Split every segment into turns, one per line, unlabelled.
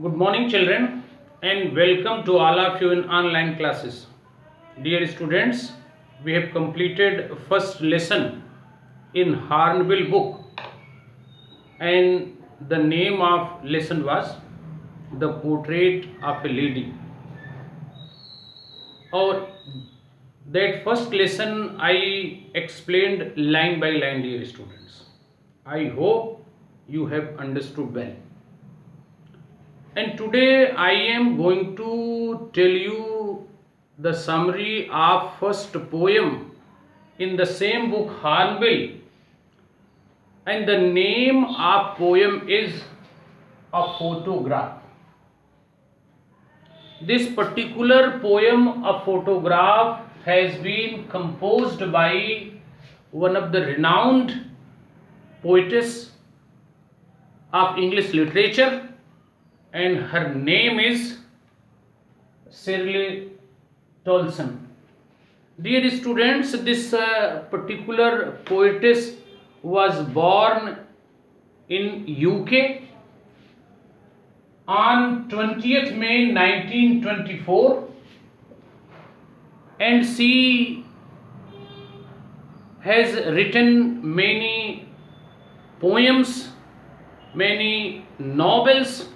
Good morning, children, and welcome to all of you in online classes. Dear students, we have completed first lesson in Hornbill book, and the name of lesson was The Portrait of a Lady. Or that first lesson I explained line by line, dear students. I hope you have understood well. And today I am going to tell you the summary of first poem in the same book Hornbill, and the name of poem is A Photograph. This particular poem, A Photograph, has been composed by one of the renowned poetess of English literature, and her name is Shirley Tolson. Dear students, this particular poetess was born in UK on 20th May 1924, and she has written many poems, many novels,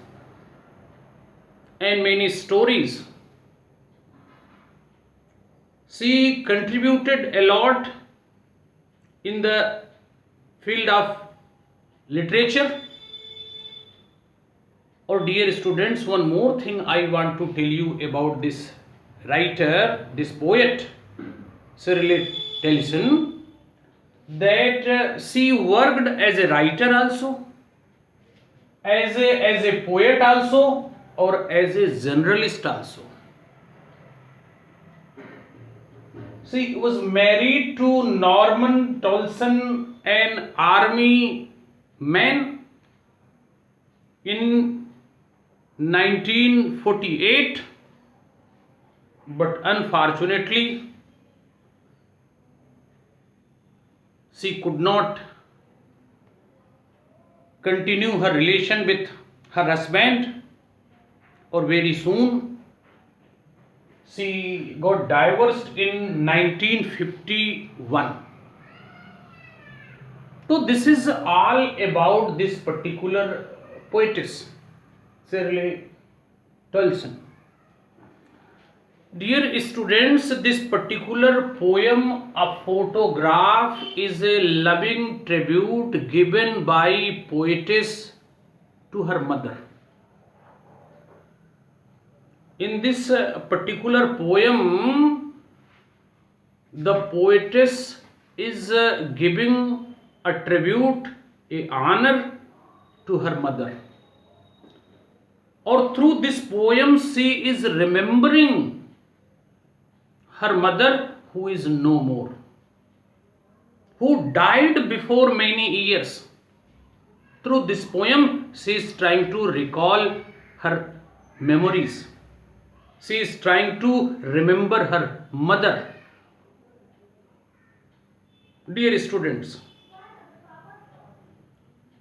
and many stories. She contributed a lot in the field of literature. Or dear students, one more thing I want to tell you about this writer, this poet, Shirley Tolson, that she worked as a writer also, as a poet also, or as a journalist also. She was married to Norman Tolson, an army man, in 1948, but unfortunately she could not continue her relation with her husband, or very soon she got divorced in 1951. So this is all about this particular poetess, Shirley Tolson. Dear students, this particular poem, A Photograph, is a loving tribute given by poetess to her mother. In this particular poem, the poetess is giving a tribute, a honor to her mother. Or through this poem, she is remembering her mother who is no more, who died before many years. Through this poem, she is trying to recall her memories. She is trying to remember her mother. Dear students,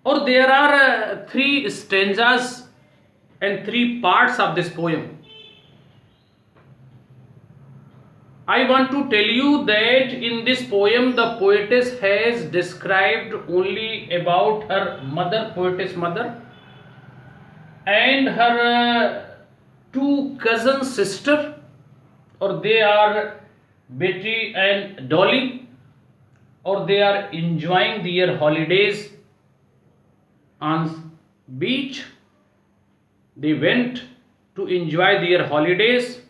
or there are three stanzas and three parts of this poem. I want to tell you that in this poem the poetess has described only about her mother, poetess mother, and her two cousin sister, or they are Betty and Dolly, or they are enjoying their holidays on beach. They went to enjoy their holidays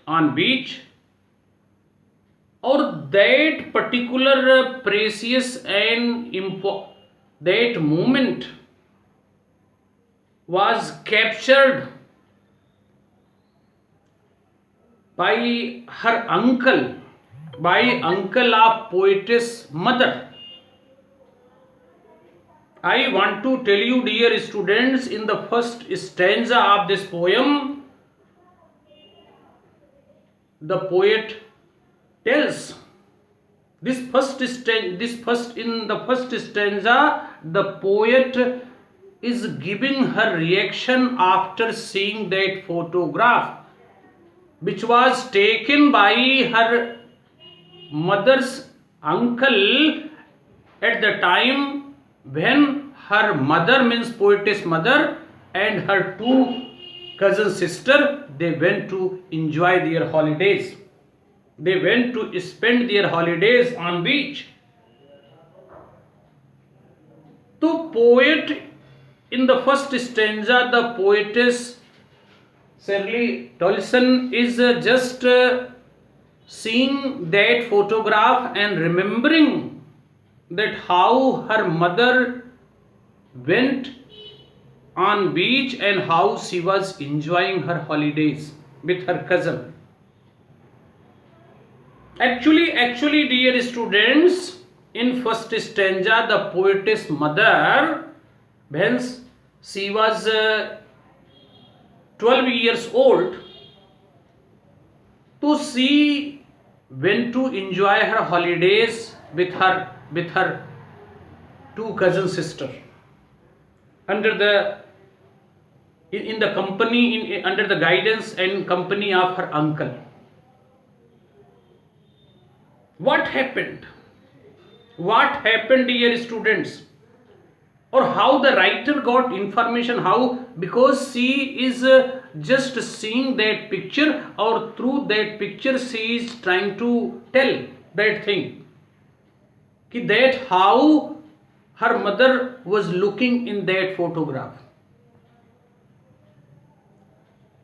on beach, or that particular precious and that moment was captured by her uncle, by uncle of poetess mother. I want to tell you, dear students, in the first stanza of this poem, the poet tells this first stanza, the poet is giving her reaction after seeing that photograph, which was taken by her mother's uncle at the time when her mother, means poetess mother, and her two cousin sister, they went to enjoy their holidays. They went to spend their holidays on beach. The poet, in the first stanza, the poetess Shirley Tolson is just seeing that photograph and remembering that how her mother went on beach and how she was enjoying her holidays with her cousin. Actually, dear students, in first stanza, the poetess mother, when she was 12 years old, so she went to enjoy her holidays with her two cousin sister under the in the company under the guidance and company of her uncle. What happened, dear students, or how the writer got information? How? Because she is just seeing that picture, or through that picture she is trying to tell that thing, that how her mother was looking in that photograph.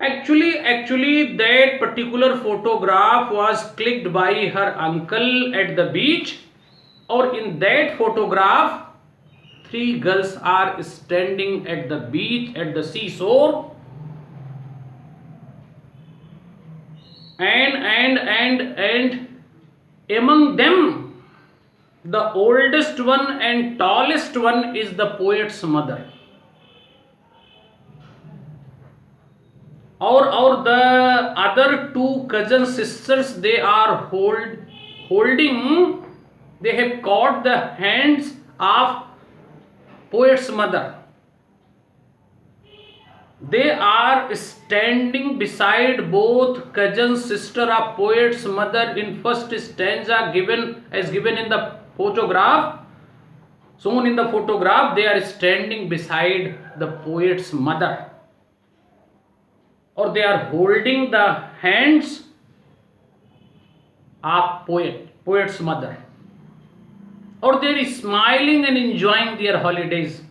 Actually, that particular photograph was clicked by her uncle at the beach, or in that photograph, three girls are standing at the beach, at the seashore, and among them, the oldest one and tallest one is the poet's mother. Or the other two cousin sisters, they are holding, they have caught the hands of poet's mother. They are standing beside both cousin sister of poet's mother in first stanza, given in the photograph. Shown in the photograph, they are standing beside the poet's mother, or they are holding the hands of poet's mother, or they are smiling and enjoying their holidays.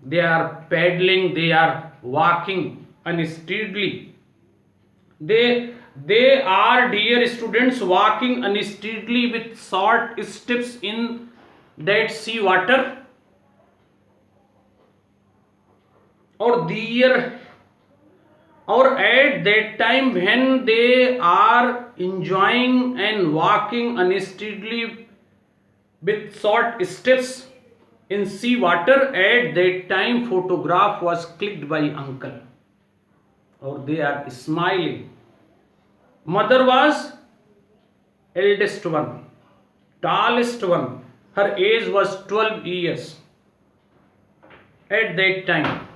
They are paddling, they are walking unsteadily. They are, dear students, walking unsteadily with short steps in that sea water, or at that time when they are enjoying and walking unsteadily with short steps in sea water, at that time photograph was clicked by uncle, or they are smiling. Mother was eldest one, tallest one. Her age was 12 years at that time.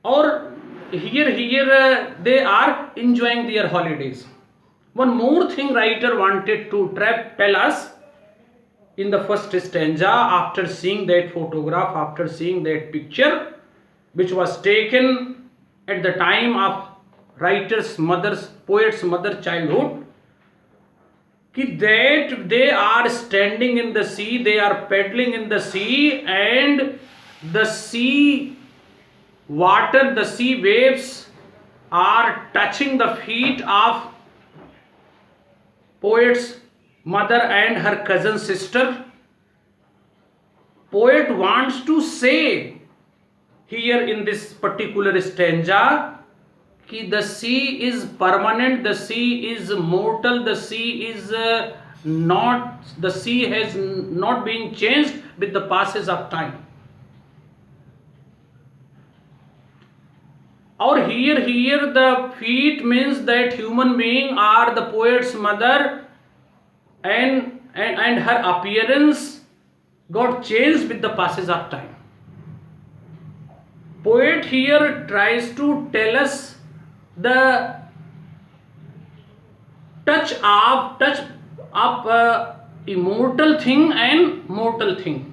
Or here they are enjoying their holidays. One more thing writer wanted to tell us in the first stanza, after seeing that photograph, after seeing that picture, which was taken at the time of poet's mother childhood, that they are standing in the sea, they are paddling in the sea, and the sea water, the sea waves are touching the feet of poet's mother and her cousin sister. Poet wants to say here in this particular stanza that the sea is permanent, the sea is mortal, the sea is has not been changed with the passage of time. Or here the feet means that human being are the poet's mother, and her appearance got changed with the passage of time. Poet here tries to tell us the touch of immortal thing and mortal thing.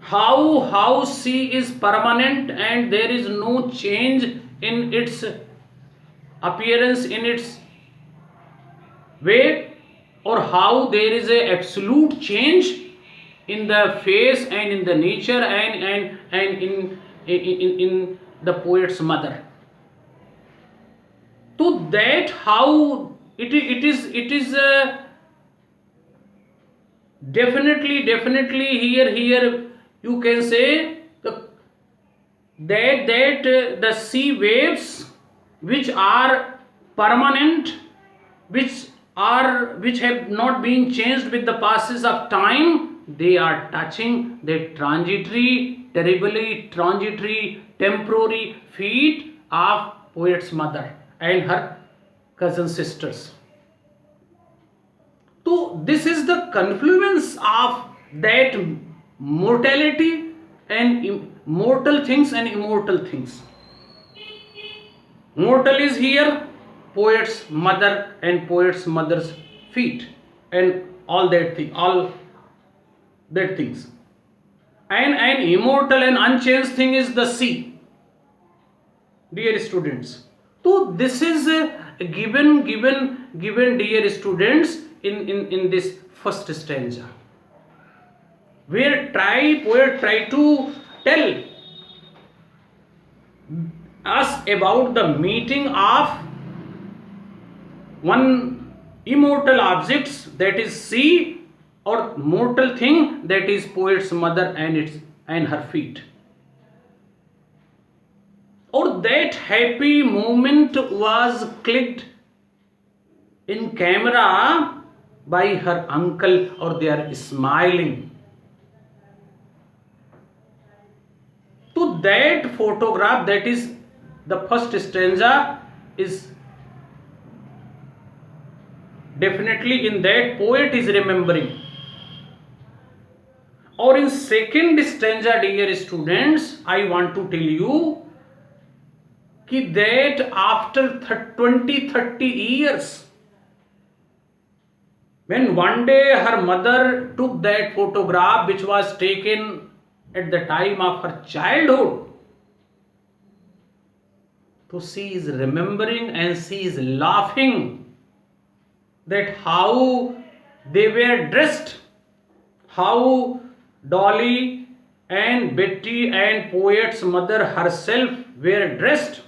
How sea is permanent and there is no change in its appearance, in its way, or how there is a absolute change in the face and in the nature and in the poet's mother. To that, how it is definitely here you can say that the sea waves which are permanent, which have not been changed with the passes of time, they are touching the transitory, terribly transitory, temporary feet of poet's mother and her cousin sisters. So this is the confluence of that mortality and mortal things and immortal things. Mortal is here poet's mother and poet's mother's feet and all that things. And immortal and unchanged thing is the sea. Dear students, so this is given dear students in this first stanza, where poet try to tell us about the meeting of one immortal objects, that is sea, or mortal thing, that is poet's mother and her feet. Or that happy moment was clicked in camera by her uncle, or they are smiling. To that photograph, that is the first stanza, is definitely in that poet is remembering. Or in second stanza, dear students, I want to tell you that after 20-30 years, when one day her mother took that photograph which was taken at the time of her childhood, so she is remembering and she is laughing that how they were dressed, how Dolly and Betty and poet's mother herself were dressed,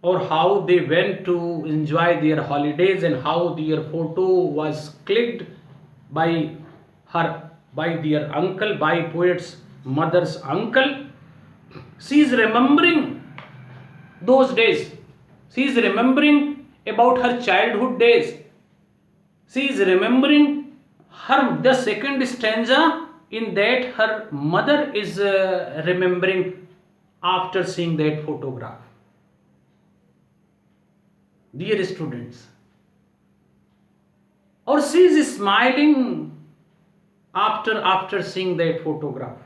or how they went to enjoy their holidays and how their photo was clicked by their uncle, by poet's mother's uncle. She is remembering those days. She is remembering about her childhood days. She is remembering the second stanza, in that her mother is remembering after seeing that photograph. Dear students, or she is smiling after seeing that photograph.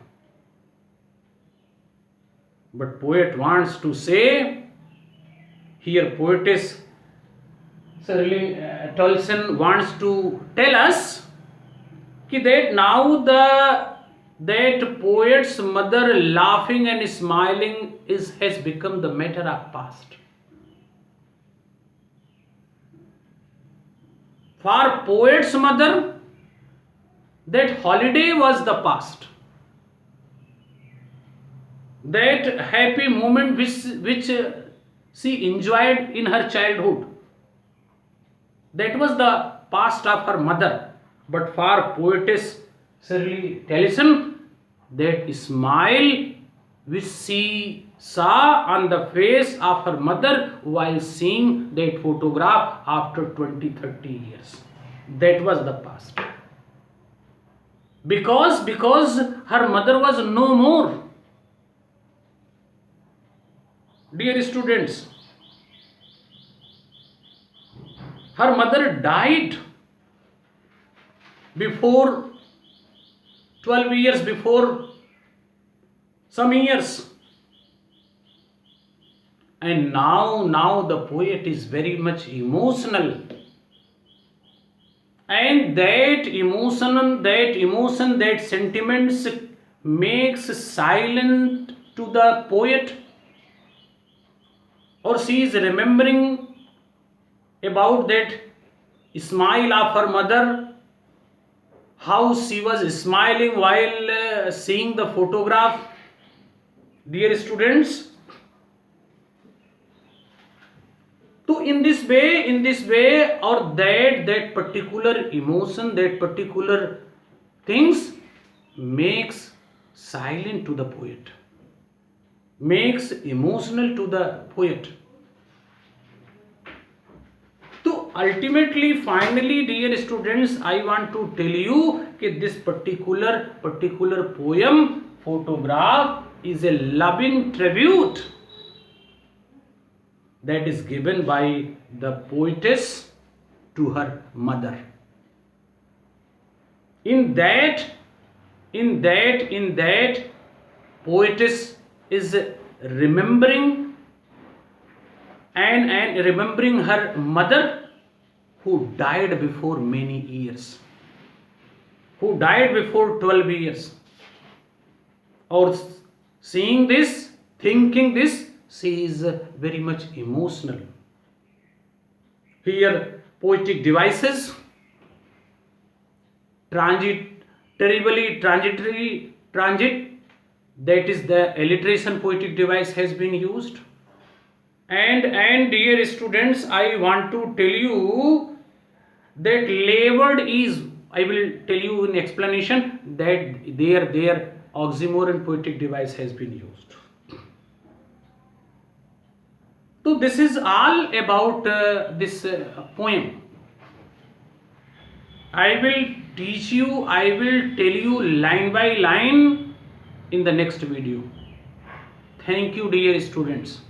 But poet wants to say, here poetess Shirley Tolson wants to tell us that now that poet's mother laughing and smiling has become the matter of past. For poet's mother, that holiday was the past. That happy moment which she enjoyed in her childhood, that was the past of her mother. But for poetess Shirley Tellison, that smile which she saw on the face of her mother while seeing that photograph after 20-30 years, that was the past. Because her mother was no more. Dear students, her mother died before 12 years before some years. And now the poet is very much emotional, and that emotion, that sentiments makes silent to the poet, or she is remembering about that smile of her mother, how she was smiling while seeing the photograph. Dear students, so in this way, or that particular emotion, that particular things makes silent to the poet, makes emotional to the poet. So ultimately, finally, dear students, I want to tell you that this particular poem, photograph, is a loving tribute that is given by the poetess to her mother. In that poetess is remembering and remembering her mother, who died before many years, who died before 12 years. Or seeing this, thinking this, she is very much emotional. Here, poetic devices, transitory, transit, that is the alliteration poetic device has been used. And dear students, I want to tell you that labeled is, I will tell you in explanation, that their oxymoron poetic device has been used. So this is all about this poem. I will teach you, I will tell you line by line in the next video. Thank you, dear students.